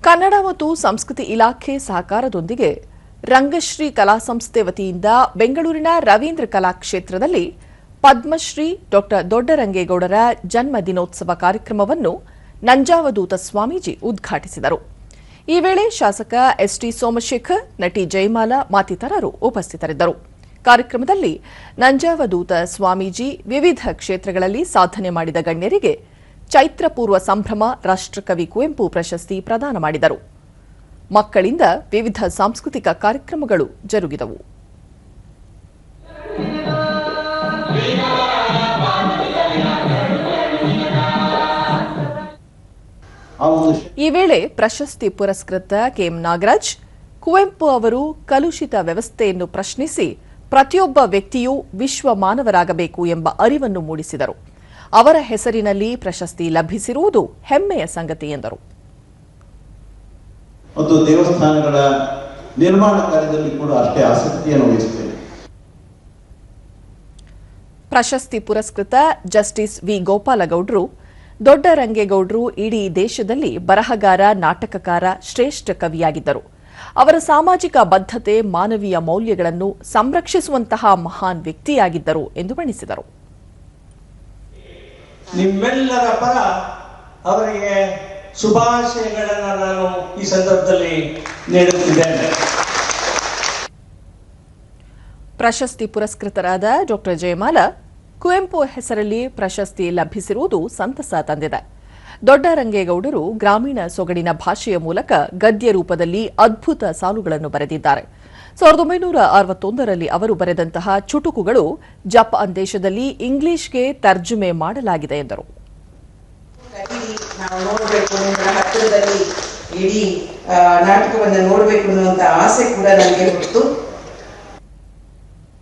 ಕನ್ನಡ ಮತ್ತು ಸಂಸ್ಕೃತಿ ಇಲಾಖೆ ಸಹಕಾರದೊಂದಿಗೆ ರಂಗಶ್ರೀ ಕಲಾ ಸಂಸ್ಥೆ ವತಿಯಿಂದ ಬೆಂಗಳೂರಿನ ರವೀಂದ್ರ ಕಲಾಕ್ಷೇತ್ರದಲ್ಲಿ ಪದ್ಮಶ್ರೀ ಡಾ ದೊಡ್ಡರಂಗೇಗೌಡರ ಜನ್ಮ ದಿನೋತ್ಸವ ಕಾರ್ಯಕ್ರಮವನ್ನು ನಂಜಾವಧೂತ ಸ್ವಾಮೀಜಿ ಉದ್ಘಾಟಿಸಿದರು. ಈ ವೇಳೆ ಶಾಸಕ ಎಸ್ಟಿ ಸೋಮಶೇಖರ್, ನಟಿ ಜಯಮಾಲಾ ಮತ್ತಿತರರು ಉಪಸ್ಥಿತರಿದ್ದರು. ಕಾರ್ಯಕ್ರಮದಲ್ಲಿ ನಂಜಾವಧೂತ ಸ್ವಾಮೀಜಿ ವಿವಿಧ ಕ್ಷೇತ್ರಗಳಲ್ಲಿ ಸಾಧನೆ ಮಾಡಿದ ಗಣ್ಯರಿಗೆ ಚೈತ್ರಪೂರ್ವ ಸಂಭ್ರಮ ರಾಷ್ಟ್ರಕವಿ ಕುವೆಂಪು ಪ್ರಶಸ್ತಿ ಪ್ರದಾನ ಮಾಡಿದರು. ಮಕ್ಕಳಿಂದ ವಿವಿಧ ಸಾಂಸ್ಕೃತಿಕ ಕಾರ್ಯಕ್ರಮಗಳು ಜರುಗಿದವು. ಈ ವೇಳೆ ಪ್ರಶಸ್ತಿ ಪುರಸ್ಕೃತ ಕೆಎಂ ನಾಗರಾಜ್, ಕುವೆಂಪು ಅವರು ಕಲುಷಿತ ವ್ಯವಸ್ಥೆಯನ್ನು ಪ್ರಶ್ನಿಸಿ ಪ್ರತಿಯೊಬ್ಬ ವ್ಯಕ್ತಿಯೂ ವಿಶ್ವ ಮಾನವರಾಗಬೇಕು ಎಂಬ ಅರಿವನ್ನು ಮೂಡಿಸಿದರು. ಅವರ ಹೆಸರಿನಲ್ಲಿ ಪ್ರಶಸ್ತಿ ಲಭಿಸಿರುವುದು ಹೆಮ್ಮೆಯ ಸಂಗತಿ ಎಂದರು. ಮತ್ತು ದೇವಸ್ಥಾನಗಳ ನಿರ್ಮಾಣ ಕಾರ್ಯದಲ್ಲಿ ಕೂಡ ಅಷ್ಟೇ ಆಸಕ್ತಿಯನ್ನು ವಹಿಸುತ್ತೇವೆ. ಪ್ರಶಸ್ತಿ ಪುರಸ್ಕೃತ ಜಸ್ಟಿಸ್ ವಿ ಗೋಪಾಲಗೌಡರು, ದೊಡ್ಡರಂಗೇಗೌಡರು ಇಡೀ ದೇಶದಲ್ಲಿ ಬರಹಗಾರ, ನಾಟಕಕಾರ, ಶ್ರೇಷ್ಠ ಕವಿಯಾಗಿದ್ದರು. ಅವರ ಸಾಮಾಜಿಕ ಬದ್ಧತೆ, ಮಾನವೀಯ ಮೌಲ್ಯಗಳನ್ನು ಸಂರಕ್ಷಿಸುವಂತಹ ಮಹಾನ್ ವ್ಯಕ್ತಿಯಾಗಿದ್ದರು ಎಂದು ಬಣ್ಣಿಸಿದರು. ನಿಮ್ಮೆಲ್ಲರ ಪರ ಅವರಿಗೆ ಶುಭಾಶಯಗಳನ್ನು ನಾನು ಈ ಸಂದರ್ಭದಲ್ಲಿ ನೀಡುತ್ತಿದ್ದೇನೆ. ಪ್ರಶಸ್ತಿ ಪುರಸ್ಕೃತರಾದ ಡಾ ಜಯಮಾಲಾ, ಕುವೆಂಪು ಹೆಸರಲ್ಲಿ ಪ್ರಶಸ್ತಿ ಲಭಿಸಿರುವುದು ಸಂತಸ ತಂದಿದೆ. ದೊಡ್ಡರಂಗೇಗೌಡರು ಗ್ರಾಮೀಣ ಸೊಗಡಿನ ಭಾಷೆಯ ಮೂಲಕ ಗದ್ಯ ರೂಪದಲ್ಲಿ ಅದ್ಭುತ ಸಾಲುಗಳನ್ನು ಬರೆದಿದ್ದಾರೆ. 1961ರಲ್ಲಿ ಅವರು ಬರೆದಂತಹ ಚುಟುಕುಗಳು ಜಪಾನ್ ದೇಶದಲ್ಲಿ ಇಂಗ್ಲಿಷ್ಗೆ ತರ್ಜುಮೆ ಮಾಡಲಾಗಿದೆ ಎಂದರು. ನಾವು ನೋಡಬೇಕು, ಹತ್ತಿರದಲ್ಲಿ ಇಡೀ ನಾಟಕವನ್ನು ನೋಡಬೇಕು ಅನ್ನುವಂತ ಆಸೆ ಕೂಡ ನನಗೆ ಗೊತ್ತು.